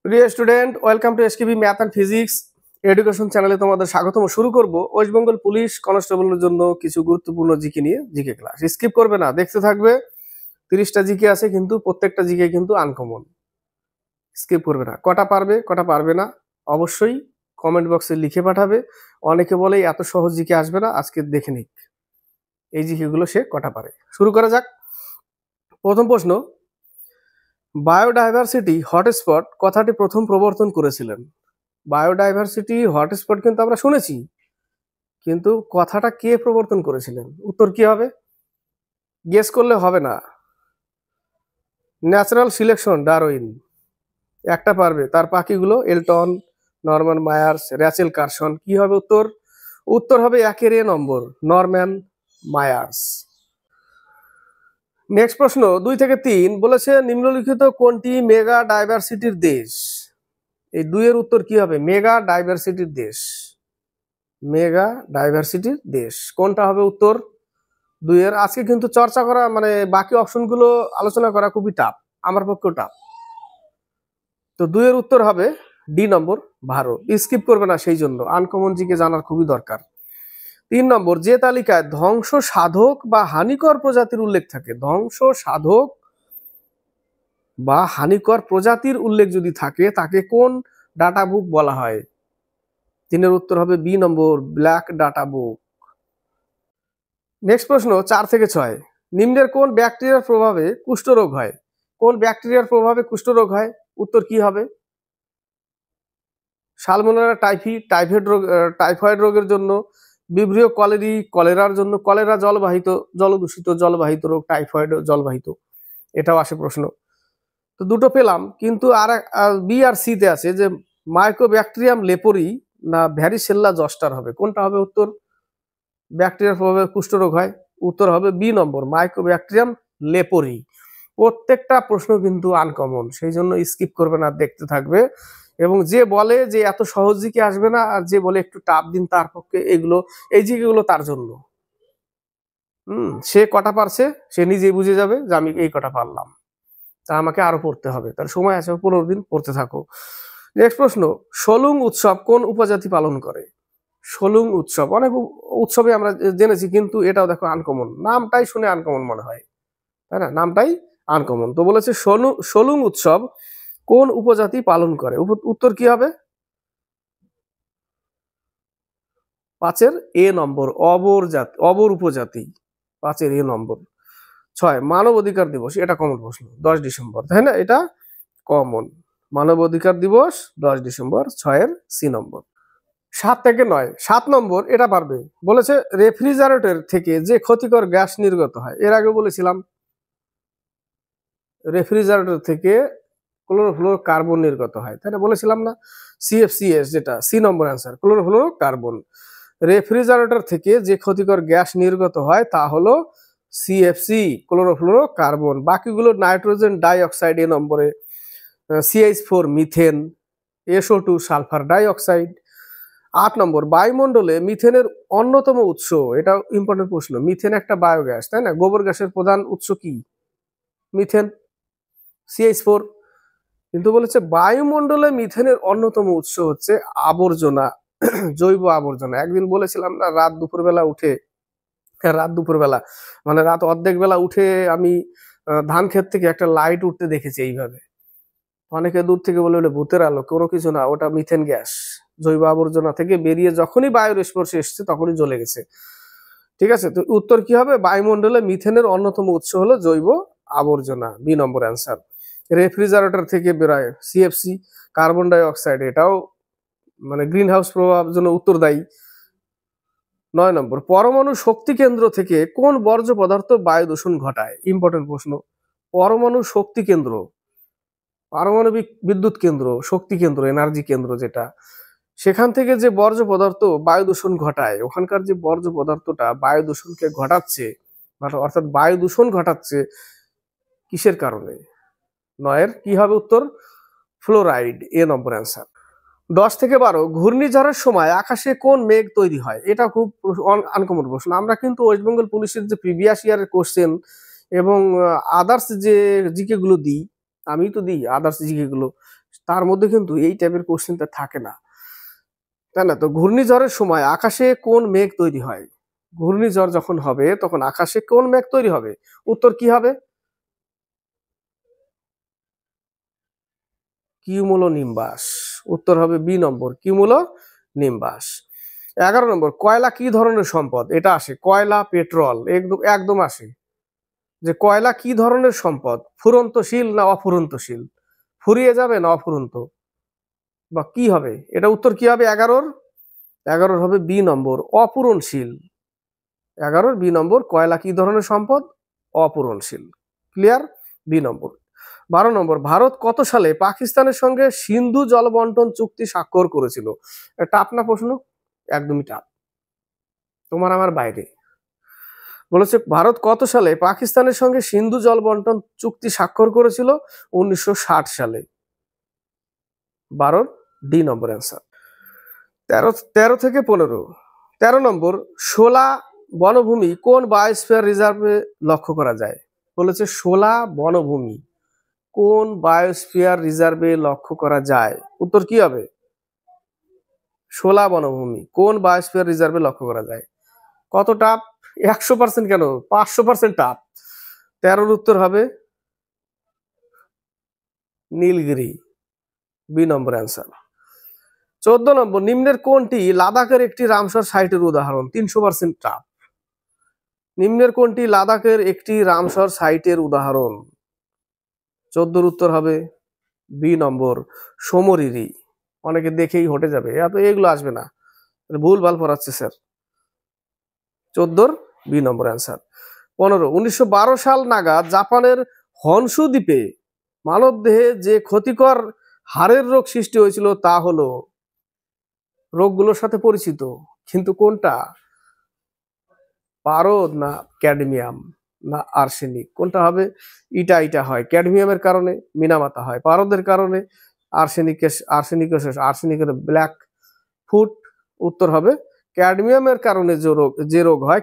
প্রিয় student, welcome to SKB math and physics education চ্যানেলে তোমাদের স্বাগতম। শুরু করব ওয়েস্ট বেঙ্গল পুলিশ কনস্টেবলের জন্য কিছু গুরুত্বপূর্ণ জিকে নিয়ে। জিকে ক্লাস স্কিপ করবে না, দেখতে থাকবে। 30টা জিকে আছে, কিন্তু প্রত্যেকটা জিকে কিন্তু আনকমন। স্কিপ করবে না। কটা পারবে কটা পারবে না অবশ্যই কমেন্ট বক্সে লিখে পাঠাবে। অনেকে বলে এত সহজ জিকে আসবে না, আজকে দেখে নিক এই জিকে গুলো সে কটা পারে। শুরু করা যাক। প্রথম প্রশ্ন, বায়োডাইভার্সিটি হটস্পট কথাটি প্রথম প্রবর্তন করেছিলেন। বায়োডাইভার্সিটি হটস্পট কিন্তু আমরা শুনেছি, কিন্তু কথাটা কে প্রবর্তন করেছিলেন? উত্তর কি হবে? গেস করলে হবে না। Natural selection, Darwin. একটা পারবে, তার বাকিগুলো Elton, Norman Myers, Rachel Carson. কি হবে উত্তর? উত্তর হবে 1 এর নম্বর, নরম্যান মায়ার্স। নেক্সট প্রশ্ন 2 থেকে 3 বলেছে, নিম্নলিখিত কোনটি মেগা ডাইভার্সিটির দেশ? এই 2 এর উত্তর কি হবে? মেগা ডাইভার্সিটির দেশ। মেগা ডাইভার্সিটির দেশ কোনটা হবে উত্তর? 2 এর। আজকে কিন্তু চর্চা করা মানে বাকি অপশনগুলো আলোচনা করা খুবই টাফ, আমার পক্ষেও টাফ। তো 2 এর উত্তর হবে ডি নম্বর, ভারত। স্কিপ করবে না, সেই জন্য আনকমন জিকে জানার খুবই দরকার। 3 নম্বর, যে তালিকায় ধ্বংস সাধক বা হানিকর প্রজাতির উল্লেখ থাকে, ধ্বংস সাধক বা হানিকর প্রজাতির উল্লেখ যদি থাকে, তাকে কোন ডাটা বুক বলা হয়? 3 এর উত্তর হবে বি নম্বর, ব্ল্যাক ডাটা বুক। নেক্সট প্রশ্ন 4 থেকে 6, নিম্নের কোন ব্যাকটেরিয়ার প্রভাবে কুষ্ঠরোগ হয়? কোন ব্যাকটেরিয়ার প্রভাবে কুষ্ঠরোগ হয়? উত্তর কি হবে? সালমোনেলা টাইফি, টাইফয়েড রোগের জন্য, ভিব্রিও কলেরি কলেরার জন্য, কলেরা জলবাহিত জলদূষিত জলবাহিত রোগ, টাইফয়েড জলবাহিত। এটাও আসে প্রশ্ন। তো দুটো পেলাম, কিন্তু আর বি আর সি তে আছে যে মাইক্রোব্যাকটেরিয়াম লেপোরি না ভ্যারিসেল্লা জস্টার হবে। কোনটা হবে উত্তর? ব্যাকটেরিয়ার প্রভাবে কুষ্ঠরোগ হয়, উত্তর হবে বি নম্বর, মাইক্রোব্যাকটেরিয়াম লেপোরি। প্রত্যেকটা প্রশ্ন কিন্তু আনকমন, সেই জন্য স্কিপ করবে না, দেখতে থাকবে। এবং যে বলে যে এত সহজ জিকে আসবে না, আর যে বলে একটু টাফ দিন, তার পক্ষে এগুলো, এই জিকেগুলো তার জন্য। সে কটা পারছে সে নিজেই বুঝে যাবে যে আমি এই কটা পারলাম, তা আমাকে আরো পড়তে হবে। তার সময় আছে 15 দিন, পড়তে থাকো। নেক্সট প্রশ্ন, সোলুং উৎসব কোন উপজাতি পালন করে? সোলুং উৎসব অনেক উৎসবে আমরা জেনেছি, কিন্তু এটাও দেখো আনকমন, নামটাই শুনে আনকমন মনে হয়, তাই না? নামটাই আনকমন। তো বলেছে সোলুং উৎসব কোন উপজাতি পালন করে? উত্তর কি হবে? 5 এর এ নম্বর, অবর উপজাতি। 5 এর এ নম্বর। 6, মানব অধিকার দিবস। এটা কমন প্রশ্ন, 10 ডিসেম্বর, তাই না? এটা কমন, মানব অধিকার দিবস 10 ডিসেম্বর। 6 এর সি নম্বর। 7 থেকে 9, 7 নম্বর এটা পারবে। বলেছে, রেফ্রিজারেটর থেকে যে ক্ষতিকর গ্যাস নির্গত হয়, এর আগে বলেছিলাম রেফ্রিজারেটর থেকে ক্লোরোফ্লোরো কার্বন নির্গত হয়, তাই না? বলেছিলাম না? সিএফসিএস, যেটা সি নম্বর অ্যান্সার, ক্লোরোফ্লোরো কার্বন। রেফ্রিজারেটর থেকে যে ক্ষতিকর গ্যাস নির্গত হয় তা হলো সিএফসি, ক্লোরোফ্লোরো কার্বন। বাকিগুলো নাইট্রোজেন ডাই অক্সাইড এ নম্বরে, CH4 methane, SO2 sulphur die oxide. 8 নম্বর, বায়ুমণ্ডলে মিথেনের অন্যতম উৎস, এটা ইম্পর্টেন্ট প্রশ্ন। মিথেন একটা বায়োগ্যাস, তাই না? গোবর গ্যাসের প্রধান উৎস কি? Methane, CH4। কিন্তু বলেছে বায়ুমণ্ডলে মিথেনের অন্যতম উৎস হচ্ছে আবর্জনা, জৈব আবর্জনা। একদিন বলেছিলাম না, রাত দুপুরবেলা মানে রাত অর্ধেক বেলা উঠে আমি ধান ক্ষেত থেকে একটা লাইট উঠতে দেখেছি এইভাবে। অনেকে দূর থেকে বলে ভূতের আলো, কোনো কিছু না, ওটা মিথেন গ্যাস, জৈব আবর্জনা থেকে বেরিয়ে যখনই বায়ুর স্পর্শে এসছে তখনই জ্বলে গেছে। ঠিক আছে, তো উত্তর কি হবে? বায়ুমণ্ডলে মিথেনের অন্যতম উৎস হলো জৈব আবর্জনা, বি নম্বর অ্যান্সার। রেফ্রিজারেটর থেকে বেরোয় সিএফসি, কার্বন ডাই অক্সাইড, এটাও মানে গ্রিন হাউস প্রভাব জন্য উত্তরদায়ী। 9 নম্বর, পরমাণু শক্তি কেন্দ্র থেকে কোন বর্জ্য পদার্থ বায়ু দূষণ ঘটায়? ইম্পর্টেন্ট প্রশ্ন। পরমাণু শক্তি কেন্দ্র, পারমাণবিক বিদ্যুৎ কেন্দ্র, শক্তি কেন্দ্র, এনার্জি কেন্দ্র যেটা, সেখান থেকে যে বর্জ্য পদার্থ বায়ু দূষণ ঘটায়, ওখানকার যে বর্জ্য পদার্থটা বায়ু দূষণকে ঘটাচ্ছে, অর্থাৎ বায়ু দূষণ ঘটাচ্ছে কিসের কারণে? 9 এর কি হবে উত্তর? ফ্লোরাইড, এ নম্বর অ্যান্সার। 10 থেকে 12, ঘূর্ণিঝড়ের সময় আকাশে কোন মেঘ তৈরি হয়? এটা খুব আনকমন প্রশ্ন। আমরা কিন্তু ওয়েস্ট বেঙ্গল পুলিশের যে প্রিভিয়াস ইয়ারের কোশ্চেন এবং আদার্স যে জিকে গুলো দিই, আমি তো দিই আদার্স জিকে গুলো, তার মধ্যে কিন্তু এই টাইপের কোশ্চেনটা থাকে না, তাই না? তো ঘূর্ণিঝড়ের সময় আকাশে কোন মেঘ তৈরি হয়? ঘূর্ণিঝড় যখন হবে তখন আকাশে কোন মেঘ তৈরি হবে? উত্তর কি হবে? কিউমুলোনিম্বাস। উত্তর হবে বি নম্বর, কিউমুলোনিম্বাস। 11 নম্বর, কয়লা কি ধরনের সম্পদ? এটা আসে, কয়লা, পেট্রোল, একদম একদম আসে যে কয়লা কি ধরনের সম্পদ, ফুরন্তশীল না অফুরন্তশীল, ফুরিয়ে যাবে না অফুরন্ত, বা কি হবে? এটা উত্তর কি হবে 11-র? 11-র হবে বি নম্বর, অপূরণশীল। 11-র বি নম্বর, কয়লা কি ধরনের সম্পদ? অপূরণশীল। ক্লিয়ার? বি নম্বর। 12 নম্বর, ভারত কত সালে পাকিস্তানের সঙ্গে সিন্ধু জলবন্টন চুক্তি স্বাক্ষর করেছিল? টাপ না প্রশ্ন? একদমই টাপ, তোমার আমার বাইরে। বলেছে ভারত কত সালে পাকিস্তানের সঙ্গে সিন্ধু জল বন্টন চুক্তি স্বাক্ষর করেছিল? 1960 সালে। 12 ডি নম্বর অ্যান্সার। 13 থেকে 15। 13 নম্বর, শোলা বনভূমি কোন বায়োস্ফিয়ার রিজার্ভে লক্ষ্য করা যায়? বলেছে শোলা বনভূমি কোন বায়োস্ফিয়ার রিজার্ভে লক্ষ্য করা যায়? উত্তর কি হবে? শোলা বনভূমি কোন বায়োস্ফিয়ার রিজার্ভে লক্ষ্য করা যায়? কত টাপ? 100% কেন, 500% টাপ। 13-র উত্তর হবে নীলগিরি, বি নম্বর অ্যান্সার। 14 নম্বর, নিম্নের কোনটি লাদাখের একটি রামসার সাইটের উদাহরণ? 300% টাপ। নিম্নের কোনটি লাদাখের একটি রামসার সাইটের উদাহরণ? 14-র উত্তর হবে বি নম্বর, সমরিরি। অনেকে দেখেই হটে যাবে, এত এগুলো আসবে না, ভুল ভাল পড়াচ্ছে স্যার। 14-র বি নম্বর অ্যান্সার। 15, 1912 সাল নাগাদ জাপানের হনসু দ্বীপে মানবদেহে যে ক্ষতিকর হাড়ের রোগ সৃষ্টি হয়েছিল তা হলো, রোগগুলোর সাথে পরিচিত, কিন্তু কোনটা? পারদ না ক্যাডমিয়াম না আর্সেনিক, কোনটা হবে? ইটা হয় ক্যাডমিয়ামের কারণে, মিনামাতা হয় পারদের কারণে, আর্সেনিকের ব্ল্যাক ফুট। উত্তর হবে ক্যাডমিয়ামের কারণে যে রোগ হয়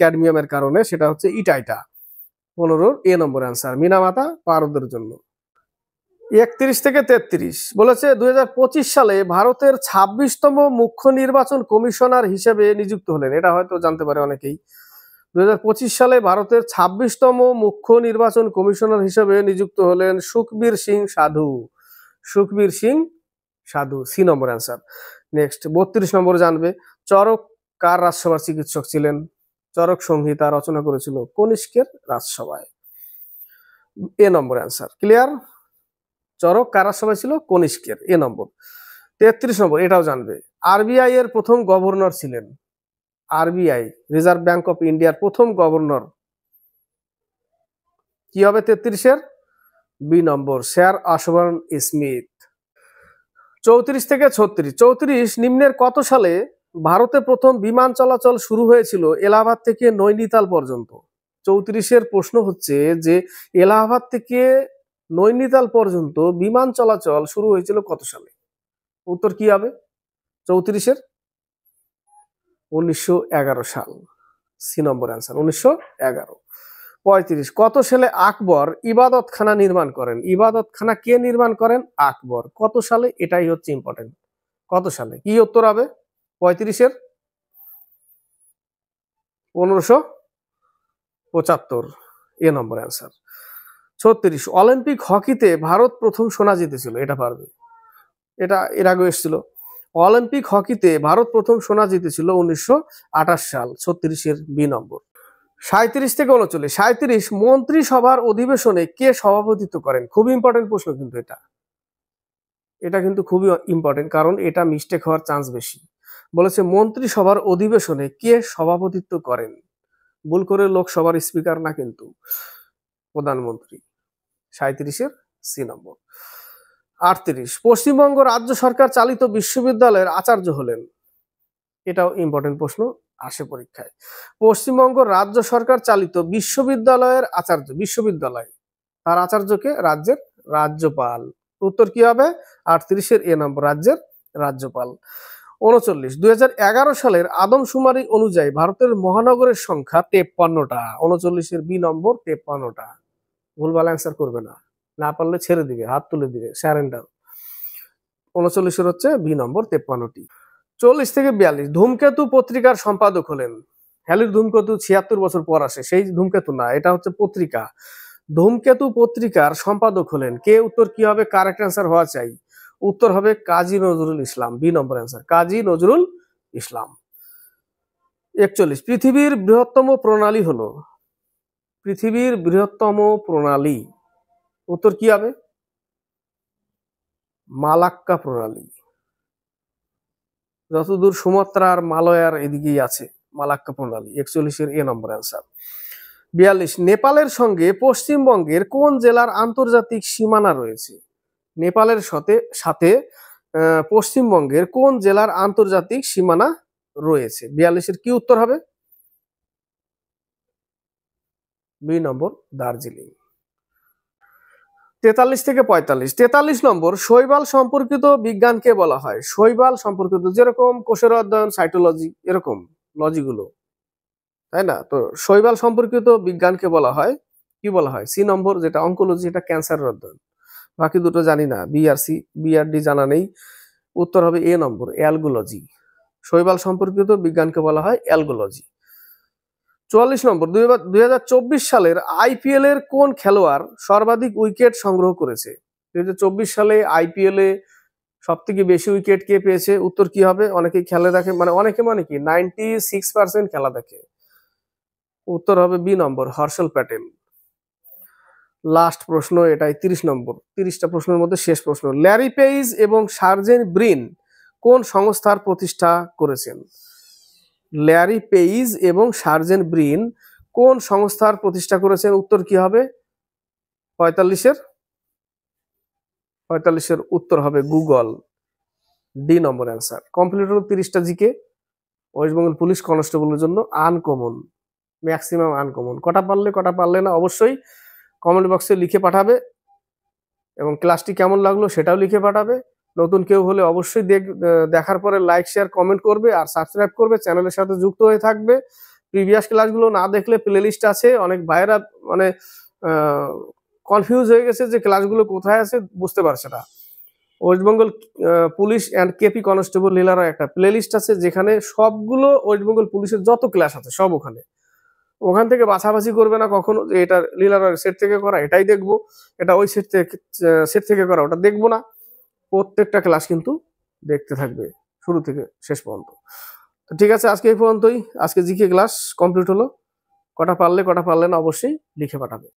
ক্যাডমিয়ামের কারণে, সেটা হচ্ছে ইটা। 15 এ নম্বর অ্যান্সার, মিনামাতা পারদের জন্য। 31 থেকে 33 বলেছে 2025 সালে ভারতের 26তম মুখ্য নির্বাচন কমিশনার হিসেবে নিযুক্ত হলেন। এটা হয়তো জানতে পারে অনেকেই। 2025 সালে ভারতের 26তম মুখ্য নির্বাচন কমিশনার হিসেবে নিযুক্ত হলেন সুখবীর সিং সাধু। সুখবীর সিং সাধু, সি নম্বর অ্যান্সার। নেক্সট 32 নম্বর জানবে, চরক কার রাজসভার চিকিৎসক ছিলেন? চরক সংহিতা রচনা করেছিল কনিষ্কের রাজসভায়, এ নম্বর অ্যান্সার। ক্লিয়ার? চরক কার রাজসভায় ছিল? কনিষ্কের, এ নম্বর। 33 নম্বর, এটাও জানবে, আরবিআই এর প্রথম গভর্নর ছিলেন? আরবিআই, রিজার্ভ ব্যাংক অফ ইন্ডিয়ার প্রথম গভর্নর কি হবে 33-এর? বি নম্বর, স্যার অশবর্ন স্মিথ। 34 থেকে 36। 34, নিম্নের কত সালে ভারতে প্রথম বিমান চলাচল শুরু হয়েছিল এলাহাবাদ থেকে নৈনিতাল পর্যন্ত? 34-এর প্রশ্ন হচ্ছে যে এলাহাবাদ থেকে নৈনিতাল পর্যন্ত বিমান চলাচল শুরু হয়েছিল কত সালে? উত্তর কি হবে 34-এর? 1911 সাল, সি নম্বর অ্যান্সার, 1911। 35, কত সালে আকবর ইবাদতখানা নির্মাণ করেন? ইবাদতখানা কে নির্মাণ করেন? আকবর। কত সালে? এটাই হচ্ছে ইম্পর্টেন্ট, কত সালে? কি উত্তর হবে 35-এর? 1575, এ নম্বর অ্যান্সার। 36, অলিম্পিক হকিতে ভারত প্রথম সোনা জিতেছিল? এটা পারবে, এটা এর আগে এসেছিল। অলিম্পিক হকিতে ভারত প্রথম সোনা জিতেছিল 1928 সাল, 36-এর বি নম্বর। 37 থেকে 39। 37, মন্ত্রিসভার অধিবেশনে কে সভাপতিত্ব করেন? খুবই ইম্পর্টেন্ট প্রশ্ন কিন্তু এটা কিন্তু খুবই ইম্পর্টেন্ট, কারণ এটা মিস্টেক হওয়ার চান্স বেশি। বলেছে মন্ত্রিসভার অধিবেশনে কে সভাপতিত্ব করেন? ভুল করে লোকসভার স্পিকার না, কিন্তু প্রধানমন্ত্রী। 37-এর সি নম্বর। 38, পশ্চিমবঙ্গ রাজ্য সরকার চালিত বিশ্ববিদ্যালয়ের আচার্য হলেন? এটাও ইম্পর্টেন্ট প্রশ্ন, আসে পরীক্ষায়। পশ্চিমবঙ্গ রাজ্য সরকার চালিত বিশ্ববিদ্যালয়ের আচার্য, বিশ্ববিদ্যালয় তার আচার্যকে রাজ্যের রাজ্যপাল। উত্তর কি হবে 38-এর এ নম্বর, রাজ্যের রাজ্যপাল। 39, 2011 সালের আদমশুমারি অনুযায়ী ভারতের মহানগরের সংখ্যা 53টা। 39-এর বি নম্বর, 53টা। ভুলভাল অ্যান্সার করবে না, না পারলে ছেড়ে দিবে, হাত তুলে দিবে, স্যারেন্ডার। 39 হচ্ছে বি নম্বর 53টি। 40 থেকে 42 ধূমকেতু পত্রিকার সম্পাদক হলেন। হ্যালির ধূমকেতু 76 বছর পর আসে, সেই ধূমকেতু না, এটা হচ্ছে পত্রিকা। ধূমকেতু পত্রিকার সম্পাদক হলেন কে? উত্তর কি হবে? কারেক্ট অ্যান্সার হওয়া চাই। উত্তর হবে কাজী নজরুল ইসলাম, বি নম্বর অ্যান্সার, কাজী নজরুল ইসলাম। 41 পৃথিবীর বৃহত্তম প্রণালী হলো, পৃথিবীর বৃহত্তম প্রণালী, উত্তর কি হবে? মালাক্কা প্রণালী। যতদূর সুমাত্রার মালয়ার এদিকেই আছে মালাক্কা প্রণালী। 41 এ নম্বর অ্যান্সার। 42 নেপালের সঙ্গে পশ্চিমবঙ্গের কোন জেলার আন্তর্জাতিক সীমানা রয়েছে? নেপালের সাথে সাথে পশ্চিমবঙ্গের কোন জেলার আন্তর্জাতিক সীমানা রয়েছে? 42 কি উত্তর হবে? বি নম্বর দার্জিলিং। 43 থেকে 45 43 নম্বর শৈবাল সম্পর্কিত বিজ্ঞানকে বলা হয়। শৈবাল সম্পর্কিত যেরকম কোষের অধ্যয়ন, সাইটোলজি, এরকম লজিগুলো, তাই না? তো শৈবাল সম্পর্কিত বিজ্ঞানকে বলা হয় কি বলা হয়? সি নম্বর যেটা অঙ্কোলজি, এটা ক্যান্সারের অধ্যয়ন। বাকি দুটো জানি না, বি আর সি, বি আর ডি জানা নেই। উত্তর হবে এ নম্বর অ্যালগোলজি। শৈবাল সম্পর্কিত বিজ্ঞানকে বলা হয় অ্যালগোলজি। 44 নম্বর 2024 সালের আইপিএল এর কোন খেলোয়াড় সর্বাধিক উইকেট সংগ্রহ করেছে? 2024 সালে আইপিএল এ সব থেকে বেশি উইকেট কে পেয়েছে? উত্তর কি হবে? অনেকেই খেলা দেখে, মানে অনেকে মানে কি 96% খেলা দেখে। উত্তর হবে বি নম্বর হর্ষল প্যাটেল। লাস্ট প্রশ্ন এটাই, 30 নম্বর। 30টা প্রশ্নের মধ্যে শেষ প্রশ্ন। ল্যারি পেইজ এবং সার্জেন ব্রিন কোন সংস্থার প্রতিষ্ঠা করেছেন? ল্যারি পেইজ এবং সার্জেন ব্রিন কোন সংস্থার প্রতিষ্ঠা করেছেন? উত্তর কি হবে? 45 উত্তর হবে গুগল, ডি নম্বর অ্যান্সার। কমপ্লিট হলো 30টা জিকে ওয়েস্ট বেঙ্গল পুলিশ কনস্টেবলের জন্য। Uncommon, maximum uncommon. কটা পারলে কটা পারলে না অবশ্যই কমেন্ট বক্সে লিখে পাঠাবে, এবং ক্লাসটি কেমন লাগলো সেটাও লিখে পাঠাবে। নতুন কেউ হলে অবশ্যই দেখার পরে লাইক, শেয়ার, কমেন্ট করবে আর সাবস্ক্রাইব করবে, চ্যানেলের সাথে যুক্ত হয়ে থাকবে। প্রিভিয়াস ক্লাসগুলো না দেখলে প্লেলিস্ট আছে, অনেক ভাইয়েরা মানে কনফিউজ হয়ে গেছে যে ক্লাসগুলো কোথায় আছে, বুঝতে পারছে না। West Bengal police and KP constable লীলারা একটা প্লেলিস্ট আছে, যেখানে সবগুলো ওয়েস্ট বেঙ্গল পুলিশের যত ক্লাস আছে সব ওখান থেকে বাছাবাছি করবে না কখনো যে এটা লীলারার সেট থেকে করা এটাই দেখবো, এটা ওই সেট থেকে করা ওটা দেখবো না। প্রত্যেকটা ক্লাস কিন্তু দেখতে থাকবে শুরু থেকে শেষ পর্যন্ত। তো ঠিক আছে, আজকে এই পর্যন্তই। আজকে জিকে ক্লাস কমপ্লিট হলো। কটা পারলে কটা পারলে না অবশ্যই লিখে পাঠাবে।